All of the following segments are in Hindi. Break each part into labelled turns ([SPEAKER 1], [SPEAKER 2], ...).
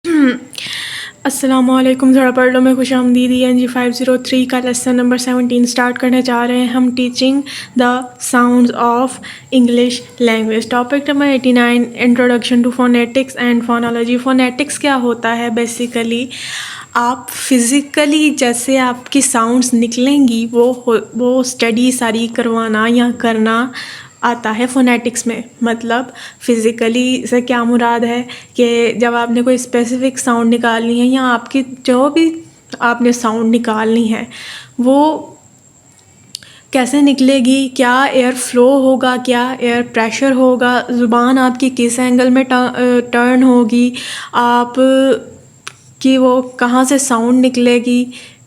[SPEAKER 1] अस्सलामुअलैकुम। ज़रा पढ़ लो में खुशामदीदी। NG 503 का लेसन नंबर 17 स्टार्ट करने जा रहे हैं हम। Teaching the sounds of English language. Topic number 89 introduction to phonetics and phonology. Phonetics क्या होता है? बेसिकली आप फिज़िकली जैसे आपकी साउंड्स निकलेंगी वो स्टडी सारी करवाना या करना आता है फोनेटिक्स में। मतलब फ़िज़िकली से क्या मुराद है कि जब आपने कोई स्पेसिफ़िक साउंड निकालनी है या आपकी जो भी आपने साउंड निकालनी है वो कैसे निकलेगी, क्या एयर फ़्लो होगा, क्या एयर प्रेशर होगा, ज़ुबान आपकी किस एंगल में टर्न होगी, आप कि वो कहाँ से साउंड निकलेगी,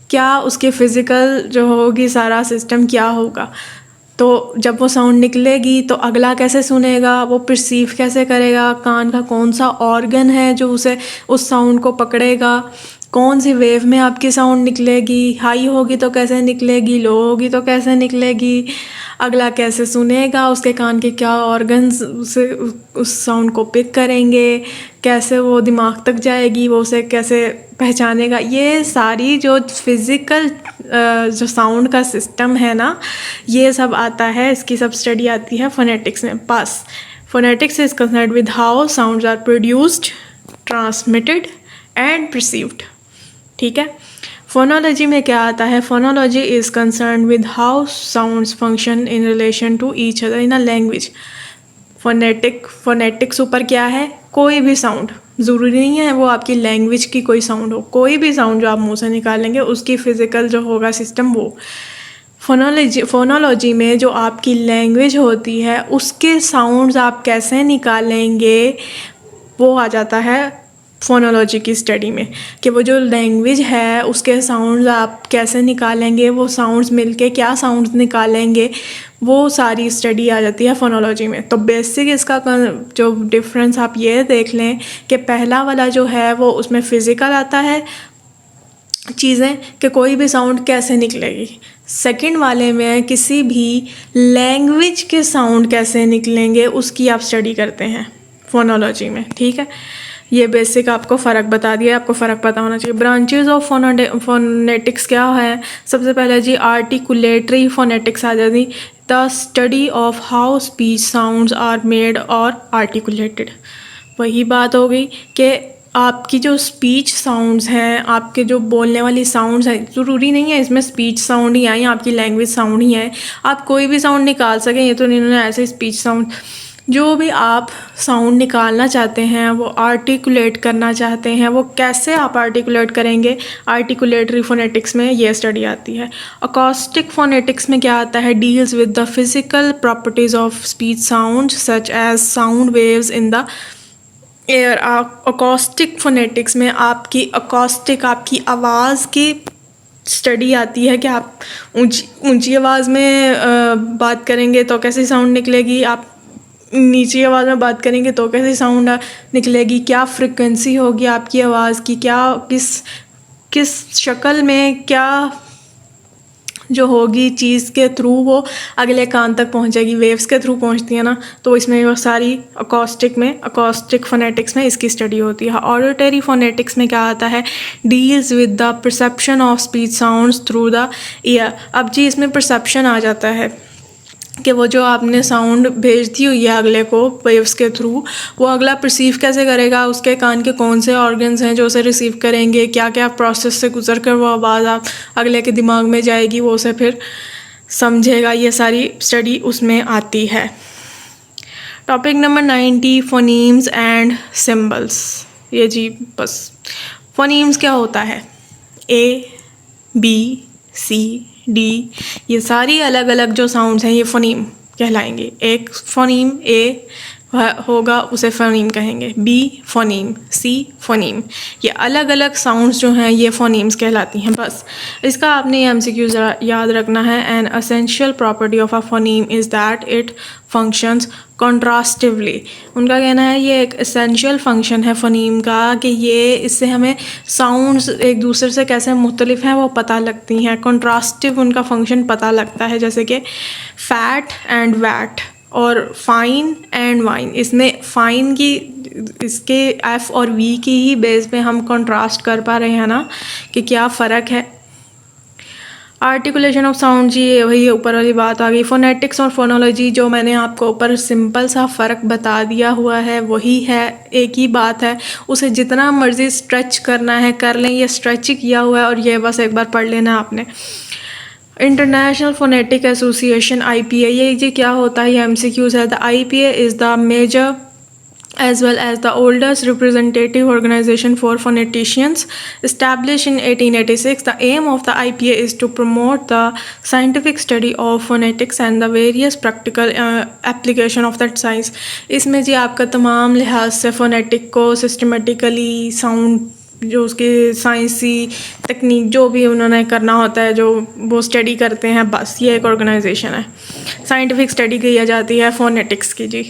[SPEAKER 1] क्या उसके फ़िज़िकल जो होगी सारा सिस्टम क्या होगा। तो जब वो साउंड निकलेगी तो अगला कैसे सुनेगा, वो परसीव कैसे करेगा, कान का कौन सा ऑर्गन है जो उसे उस साउंड को पकड़ेगा, कौन सी वेव में आपकी साउंड निकलेगी, हाई होगी तो कैसे निकलेगी, लो होगी तो कैसे निकलेगी, अगला कैसे सुनेगा, उसके कान के क्या ऑर्गन्स उसे उस साउंड को पिक करेंगे, कैसे वो दिमाग तक जाएगी, वो उसे कैसे पहचानेगा। ये सारी जो फिज़िकल जो साउंड का सिस्टम है ना, ये सब आता है, इसकी सब स्टडी आती है फोनेटिक्स में। बस phonetics is concerned with how sounds are produced, transmitted and perceived. ठीक है। फोनोलॉजी में क्या आता है? Phonology is concern with how sounds function in relation to each other in a language. Phonetics ऊपर क्या है? कोई भी साउंड, ज़रूरी नहीं है वो आपकी लैंग्वेज की कोई साउंड हो, कोई भी साउंड जो आप मुंह से निकालेंगे उसकी फ़िज़िकल जो होगा सिस्टम वो। फोनोलॉजी में जो आपकी लैंग्वेज होती है उसके साउंड्स आप कैसे निकालेंगे वो आ जाता है फोनोलॉजी की स्टडी में, कि वो जो लैंग्वेज है उसके साउंड्स आप कैसे निकालेंगे, वो साउंड्स मिलके क्या साउंड्स निकालेंगे, वो सारी स्टडी आ जाती है फोनोलॉजी में। तो बेसिक इसका जो डिफरेंस आप ये देख लें कि पहला वाला जो है वो उसमें फ़िज़िकल आता है चीज़ें कि कोई भी साउंड कैसे निकलेगी। सेकंड वाले में किसी भी लैंग्वेज के साउंड कैसे निकलेंगे उसकी आप स्टडी करते हैं फोनोलॉजी में। ठीक है, ये बेसिक आपको फ़र्क बता दिया, आपको फ़र्क पता होना चाहिए। ब्रांचेज ऑफ फोनेटिक्स क्या है? सबसे पहले जी आर्टिकुलेटरी फोनेटिक्स आ जाती, the study of how speech sounds are made और आर्टिकुलेटेड। वही बात हो गई कि आपकी जो स्पीच साउंड्स हैं, आपके जो बोलने वाली साउंड्स हैं, ज़रूरी नहीं है इसमें स्पीच साउंड ही आए या आपकी लैंग्वेज साउंड ही है, आप कोई भी साउंड निकाल सकें। ये तो इन्होंने ऐसे स्पीच साउंड, जो भी आप साउंड निकालना चाहते हैं, वो आर्टिकुलेट करना चाहते हैं, वो कैसे आप आर्टिकुलेट करेंगे, आर्टिकुलेटरी फोनेटिक्स में ये स्टडी आती है। अकॉस्टिक फोनेटिक्स में क्या आता है? Deals with the physical properties of speech sound such as sound waves in the air. Acoustic phonetics में आपकी अकॉस्टिक, आपकी आवाज़ की स्टडी आती है कि आप ऊंची आवाज़ में बात करेंगे तो कैसी साउंड निकलेगी, आप नीची आवाज़ में बात करेंगे तो कैसी साउंड निकलेगी, क्या फ्रिक्वेंसी होगी आपकी आवाज़ की, क्या किस शक्ल में क्या जो होगी चीज़ के थ्रू वो अगले कान तक पहुंचेगी, वेव्स के थ्रू पहुंचती है ना। तो इसमें वो सारी अकॉस्टिक फोनेटिक्स में इसकी स्टडी होती है। ऑडिटरी फोनेटिक्स में क्या आता है? Deals with the perception of speech sounds through the year. अब जी इसमें परसेप्शन आ जाता है कि वो जो आपने साउंड भेज दी हुई है अगले को वेव्स के थ्रू, वो अगला परसीव कैसे करेगा, उसके कान के कौन से ऑर्गन्स हैं जो उसे रिसीव करेंगे, क्या क्या प्रोसेस से गुजर कर वो आवाज़ आप अगले के दिमाग में जाएगी, वो उसे फिर समझेगा। ये सारी स्टडी उसमें आती है। Topic number 90 phonemes and symbols. ये जी बस फोनीम्स क्या होता है? ABCD, ये सारी अलग अलग जो साउंड्स हैं ये फोनीम कहलाएंगे। एक फोनीम ए होगा उसे फोनीम कहेंगे, बी फोनीम, सी फोनीम। ये अलग अलग साउंड्स जो हैं ये फोनीम्स कहलाती हैं। बस इसका आपने ये MCQ ज़रा याद रखना है। An essential property of a phoneme is that it functions contrastively. उनका कहना है ये एक एसेंशियल फंक्शन है फोनीम का कि ये इससे हमें साउंड्स एक दूसरे से कैसे मुख्तलिफ हैं वो पता लगती हैं। कॉन्ट्रास्टिव उनका फंक्शन पता लगता है, जैसे कि फैट एंड वैट, और फाइन एंड वाइन, इसमें फाइन की इसके एफ और वी की ही बेस पे हम कंट्रास्ट कर पा रहे हैं ना कि क्या फ़र्क है। आर्टिकुलेशन ऑफ साउंड जी, वही ऊपर वाली बात आ गई। फोनेटिक्स और फोनोलॉजी जो मैंने आपको ऊपर सिंपल सा फ़र्क बता दिया हुआ है वही है, एक ही बात है। उसे जितना मर्ज़ी स्ट्रेच करना है कर लें, ये स्ट्रेच ही किया हुआ है और ये बस एक बार पढ़ लेना है आपने। इंटरनेशनल फोनेटिक एसोसिएशन IPA, ये जी क्या होता है, ये MCQs है। The IPA is the major as well as the oldest representative organization for phoneticians, established in 1886. The aim of the IPA is to promote the scientific study of phonetics and the various practical application of that science. इसमें जी आपका तमाम लिहाज से फोनेटिक को सिस्टमेटिकली साउंड जो उसकी साइंसी टेक्निक जो भी उन्होंने करना होता है जो वो स्टडी करते हैं, बस ये एक ऑर्गेनाइजेशन है। साइंटिफिक स्टडी की जाती है फोनेटिक्स की जी।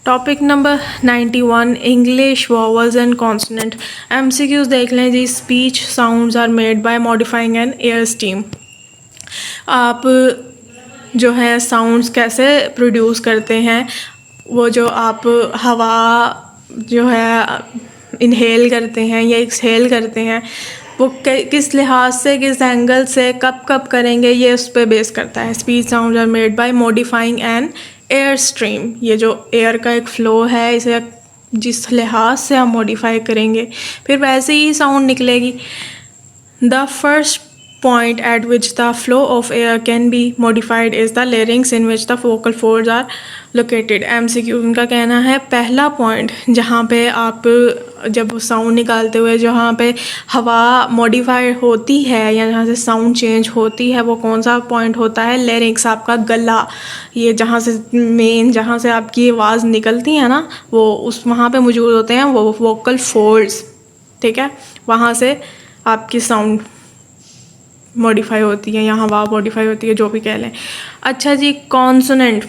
[SPEAKER 1] Topic number 91, English vowels and consonant. MCQs देख लें जी। Speech sounds are made by modifying an air steam. आप जो है साउंड्स कैसे प्रोड्यूस करते हैं, वो जो आप हवा जो है इनहेल करते हैं या एक्सहेल करते हैं, वो किस लिहाज से, किस एंगल से, कब कब करेंगे, ये उस पर बेस करता है। Speech sounds are made by modifying an air stream, ये जो एयर का एक फ़्लो है, इसे जिस लिहाज से हम मॉडिफाई करेंगे फिर वैसे ही साउंड निकलेगी। The first point at which the flow of air can be modified is the larynx in which the vocal folds are located. MCQ उनका कहना है पहला पॉइंट जहाँ पे आप जब साउंड निकालते हुए जहाँ पे हवा मॉडिफाई होती है या जहाँ से साउंड चेंज होती है वो कौन सा पॉइंट होता है, लैरिंक्स, आपका गला। ये जहाँ से मेन जहाँ से आपकी आवाज़ निकलती है ना, वो उस वहाँ पे मौजूद होते हैं वो वोकल फोल्ड्स, ठीक है। वहाँ से आपकी साउंड मॉडिफाई होती है या हवा मॉडिफाई होती है, जो भी कह लें। अच्छा जी, consonant.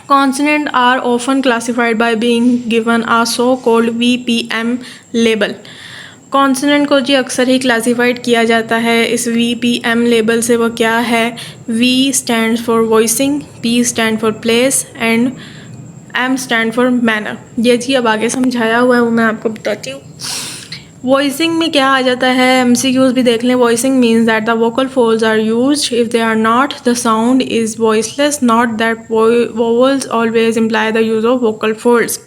[SPEAKER 1] Consonant are often classified by being given a so called VPM label. Consonant को जी अक्सर ही क्लासिफाइड किया जाता है इस VPM लेबल से। वो क्या है, V stand for voicing, P stand for place and M stand for manner. ये जी अब आगे समझाया हुआ है, वो मैं आपको बताती हूँ। वॉइसिंग में क्या आ जाता है, MCQs भी देख लें। Voicing means that the vocal folds are used if they are not the sound is voiceless, not that vowels always imply the use of vocal folds.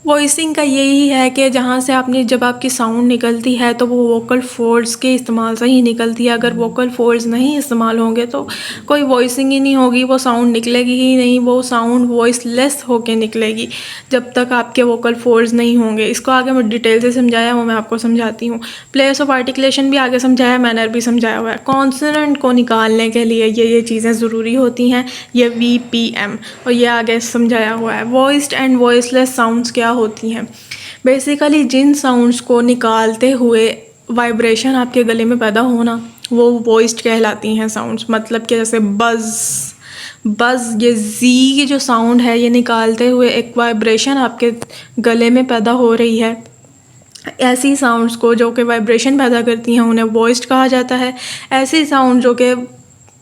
[SPEAKER 1] Voicing का यही है कि जहाँ से आपने जब आपकी साउंड निकलती है तो वो वोकल फोल्ड्स के इस्तेमाल से ही निकलती है। अगर वोकल फोल्ड्स नहीं इस्तेमाल होंगे तो कोई वॉइसिंग ही नहीं होगी, वो साउंड निकलेगी ही नहीं, वो साउंड वॉइसलेस होके निकलेगी जब तक आपके वोकल फोल्ड्स नहीं होंगे। इसको आगे मैं डिटेल से समझाया, वो मैं आपको समझाती हूँ। प्लेस ऑफ आर्टिकुलेशन भी आगे समझाया, मैनर भी समझाया हुआ है। कॉन्सोनेंट को निकालने के लिए ये चीज़ें ज़रूरी होती हैं, ये VPM, और ये आगे समझाया हुआ है। वॉइस्ड एंड वॉइसलेस साउंड्स क्या होती हैं, बेसिकली जिन साउंड्स को निकालते हुए वाइब्रेशन आपके गले में पैदा होना वो वॉइस्ड कहलाती हैं साउंड्स। मतलब कि जैसे बज़ ये जी की जो साउंड है, ये निकालते हुए एक वाइब्रेशन आपके गले में पैदा हो रही है। ऐसी साउंड्स को जो कि वाइब्रेशन पैदा करती हैं उन्हें वॉइस्ड कहा जाता है। ऐसी साउंड जो कि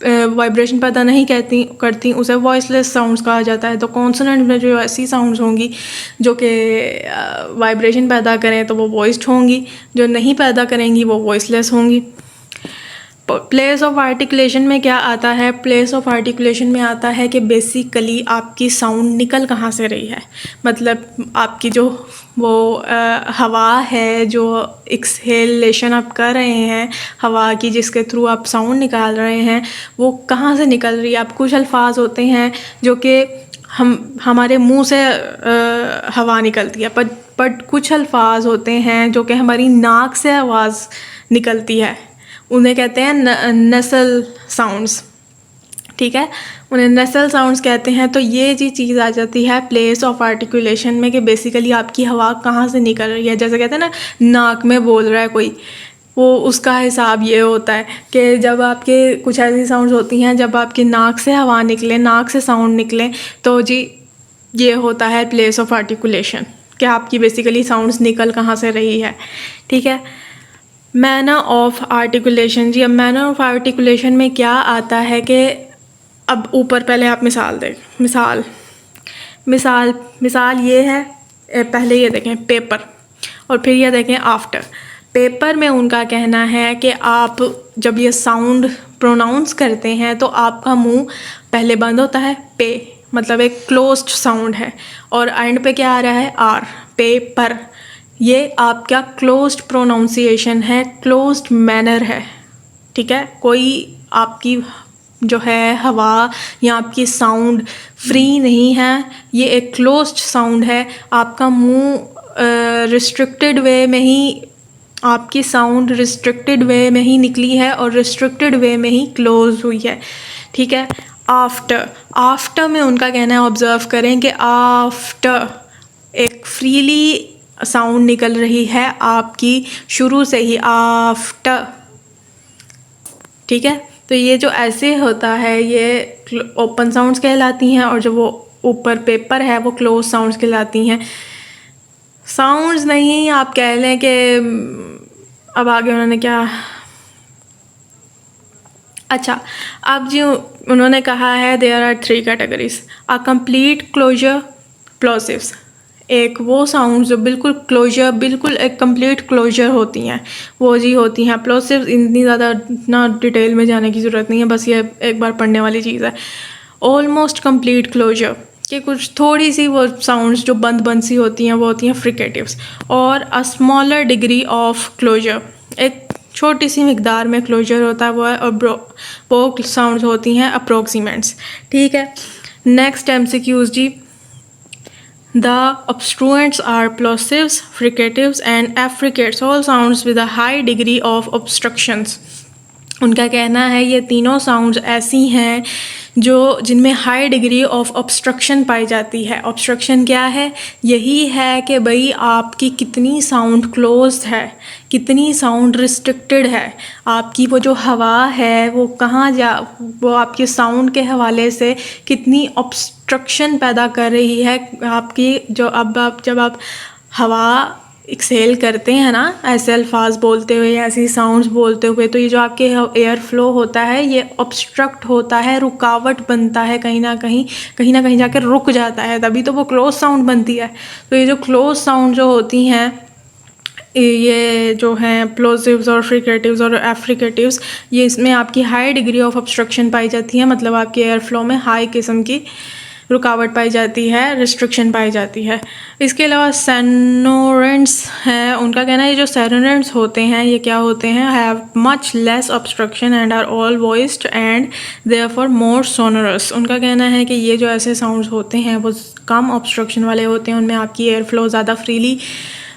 [SPEAKER 1] वाइब्रेशन पैदा नहीं करती उसे वॉइसलेस साउंड्स कहा जाता है। तो कॉन्सोनेंट में जो ऐसी साउंड्स होंगी जो कि वाइब्रेशन पैदा करें तो वो वॉइस्ड होंगी, जो नहीं पैदा करेंगी वो वॉइसलेस होंगी। प्लेस ऑफ आर्टिकुलेशन में क्या आता है, प्लेस ऑफ आर्टिकुलेशन में आता है कि बेसिकली आपकी साउंड निकल कहाँ से रही है। मतलब आपकी जो वो हवा है जो एक्सहेलेशन आप कर रहे हैं हवा की, जिसके थ्रू आप साउंड निकाल रहे हैं, वो कहाँ से निकल रही है। आप कुछ अल्फाज होते हैं जो कि हमारे मुंह से हवा निकलती है, बट कुछ अल्फाज होते हैं जो कि हमारी नाक से आवाज़ निकलती है, उन्हें कहते हैं नसल साउंड्स, ठीक है, उन्हें नसल साउंड्स कहते हैं। तो ये जी चीज़ आ जाती है प्लेस ऑफ आर्टिकुलेशन में कि बेसिकली आपकी हवा कहाँ से निकल रही है। जैसे कहते हैं ना नाक में बोल रहा है कोई, वो उसका हिसाब ये होता है कि जब आपके कुछ ऐसी साउंड्स होती हैं जब आपकी नाक से हवा निकले, नाक से साउंड निकले, तो जी ये होता है प्लेस ऑफ आर्टिकुलेशन कि आपकी बेसिकली साउंड्स निकल कहाँ से रही है, ठीक है। मैनर ऑफ आर्टिकुलेशन जी, अब मैनर ऑफ आर्टिकुलेशन में क्या आता है कि अब ऊपर पहले आप मिसाल मिसाल मिसाल ये है, पहले ये देखें पेपर और फिर ये देखें आफ्टर। पेपर में उनका कहना है कि आप जब ये साउंड प्रोनाउंस करते हैं तो आपका मुंह पहले बंद होता है, पे मतलब एक क्लोज्ड साउंड है, और एंड पे क्या आ रहा है, आर, पेपर। ये आपका क्लोज्ड प्रोनाउंसिएशन है, क्लोज्ड मैनर है, ठीक है। कोई आपकी जो है हवा या आपकी साउंड फ्री नहीं है, ये एक क्लोज्ड साउंड है। आपका मुंह रिस्ट्रिक्टेड वे में ही, आपकी साउंड रिस्ट्रिक्टेड वे में ही निकली है और रिस्ट्रिक्टेड वे में ही क्लोज हुई है, ठीक है। आफ्टर, आफ्टर में उनका कहना है, ऑब्जर्व करें कि आफ्टर एक फ्रीली साउंड निकल रही है आपकी शुरू से ही, आफ्टर, ठीक है। तो ये जो ऐसे होता है ये ओपन साउंड्स कहलाती हैं, और जो वो ऊपर पेपर है वो क्लोज साउंड्स कहलाती हैं। साउंड्स नहीं, आप कह लें कि अब आगे उन्होंने क्या, अच्छा अब जी उन्होंने कहा है there are 3 categories, a complete closure, plosives. एक वो साउंड जो बिल्कुल क्लोजर, बिल्कुल एक कंप्लीट क्लोजर होती हैं, वो जी होती हैं प्लोसिव्स। इतनी ज़्यादा ना डिटेल में जाने की ज़रूरत नहीं है, बस ये एक बार पढ़ने वाली चीज़ है। ऑलमोस्ट कंप्लीट क्लोजर कि कुछ थोड़ी सी वो साउंड्स जो बंद बंद सी होती हैं वो होती हैं फ्रिकेटिव्स। और a smaller degree of closure, एक छोटी सी मिकदार में क्लोजर होता है वो है, और वो साउंड्स होती हैं अप्रोक्सीमेंट्स, ठीक है। नेक्स्ट MCQs जी, the obstruents are plosives, fricatives and affricates, all sounds with a high degree of obstructions। उनका कहना है ये तीनों साउंड्स ऐसी हैं जो जिनमें हाई डिग्री ऑफ ऑब्स्ट्रक्शन पाई जाती है। ऑब्स्ट्रक्शन क्या है, यही है कि भाई आपकी कितनी साउंड क्लोज है, कितनी साउंड रिस्ट्रिक्टेड है, आपकी वो जो हवा है वो कहाँ जा, वो आपके साउंड के हवाले से कितनी ऑब्स्ट्रक्शन पैदा कर रही है आपकी। जो अब आप जब आप हवा एक्सेल करते हैं ना, ऐसे अल्फाज बोलते हुए या ऐसी साउंड्स बोलते हुए, तो ये जो आपके एयर फ्लो होता है ये ऑब्स्ट्रक्ट होता है, रुकावट बनता है, कहीं ना कहीं जाकर रुक जाता है, तभी तो वो क्लोज साउंड बनती है। तो ये जो क्लोज साउंड जो होती हैं, ये जो हैं प्लोसिव्स और फ्रिकेटिव्स और एफ्रिकेटिव्स, ये इसमें आपकी हाई डिग्री ऑफ ऑब्स्ट्रक्शन पाई जाती है, मतलब आपके एयर फ्लो में हाई किस्म की रुकावट पाई जाती है, रिस्ट्रिक्शन पाई जाती है। इसके अलावा सेनोरेंट्स हैं, उनका कहना है ये जो सेनोरेंट्स होते हैं ये क्या होते हैं, have much less obstruction and are all voiced and therefore more sonorous. उनका कहना है कि ये जो ऐसे साउंड्स होते हैं वो कम ऑब्स्ट्रक्शन वाले होते हैं, उनमें आपकी एयर फ्लो ज़्यादा फ्रीली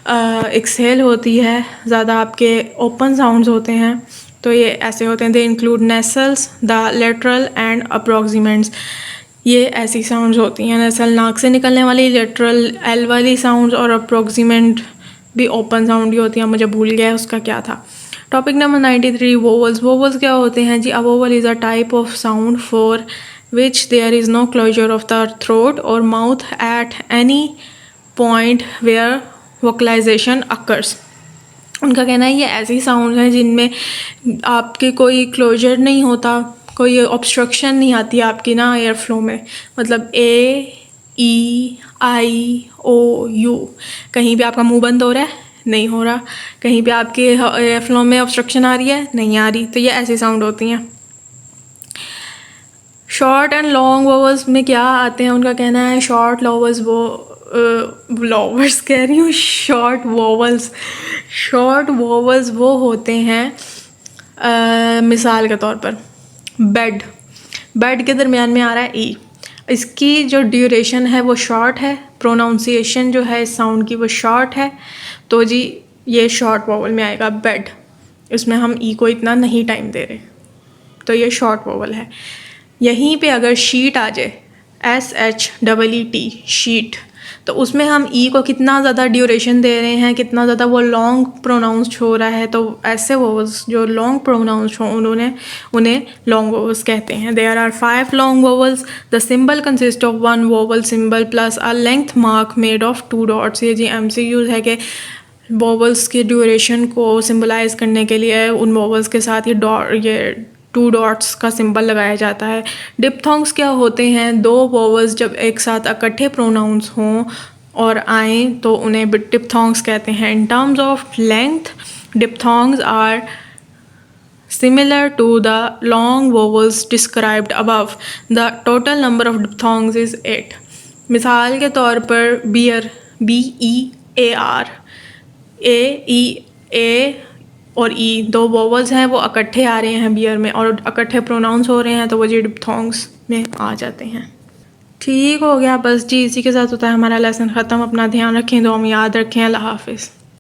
[SPEAKER 1] एक्सहेल होती है, ज़्यादा आपके ओपन साउंड्स होते हैं। तो ये ऐसे होते हैं, they include nasals, the lateral and approximants. ये ऐसी साउंड्स होती हैं, नेसल नाक से निकलने वाली, लेटरल एल वाली साउंड्स, और अप्रोक्सीमेंट भी ओपन साउंड ही होती हैं। मुझे भूल गया उसका क्या था। Topic number 93, vowels. वोवल्स क्या होते हैं जी, a vowel is a type of sound for which there is no closure of the throat और mouth at any point where vocalisation occurs. उनका कहना है ये ऐसी साउंड हैं जिनमें आपके कोई क्लोजर नहीं होता, कोई ऑब्स्ट्रक्शन नहीं आती आपकी ना एयर फ्लो में, मतलब ए ई आई ओ यू, कहीं पे आपका मुंह बंद हो रहा है, नहीं हो रहा, कहीं पे आपके एयर फ्लो में ऑब्स्ट्रक्शन आ रही है, नहीं आ रही। तो ये ऐसी साउंड होती हैं। शॉर्ट एंड लॉन्ग वोवल्स में क्या आते हैं, उनका कहना है शॉर्ट वोवल्स कह रही हूँ, शॉर्ट वोवल्स वो होते हैं मिसाल के तौर पर बेड के दरमियान में आ रहा है ई, इसकी जो ड्यूरेशन है वो शॉर्ट है, प्रोनाउंसिएशन जो है इस साउंड की वो शॉर्ट है, तो जी ये शॉर्ट वोवल में आएगा बेड। इसमें हम ई को इतना नहीं टाइम दे रहे, तो ये शॉर्ट वोवल है। यहीं पे अगर शीट आ जाए, SHEET, शीट, तो उसमें हम ई को कितना ज़्यादा ड्यूरेशन दे रहे हैं, कितना ज़्यादा वो लॉन्ग प्रोनाउंस्ड हो रहा है। तो ऐसे वोवल्स जो लॉन्ग प्रोनाउंस्ड हो उन्हें लॉन्ग वोवल्स कहते हैं। There are 5 long vowels. The symbol consist of 1 vowel symbol plus a length mark made of 2 dots. ये जी MCQ है कि वोवल्स की ड्यूरेशन को सिम्बलाइज करने के लिए उन वोवल्स के साथ ये 2 डॉट्स का सिंबल लगाया जाता है। डिप्थोंग्स क्या होते हैं? 2 वोवल्स जब एक साथ इकट्ठे प्रोनाउंस हों और आएँ तो उन्हें डिप्थोंग्स कहते हैं। In terms of length diphthongs are similar to the long vowels described above. The total number of diphthongs is 8. मिसाल के तौर पर bear, BEAR, A और E 2 वोवल्स हैं, वो इकट्ठे आ रहे हैं बियर में और इकट्ठे प्रोनाउंस हो रहे हैं, तो वो जी डिप्थोंग्स में आ जाते हैं। ठीक हो गया, बस जी इसी के साथ होता है हमारा लेसन ख़त्म। अपना ध्यान रखें, दुआ में याद रखें। अल्लाह हाफिज़।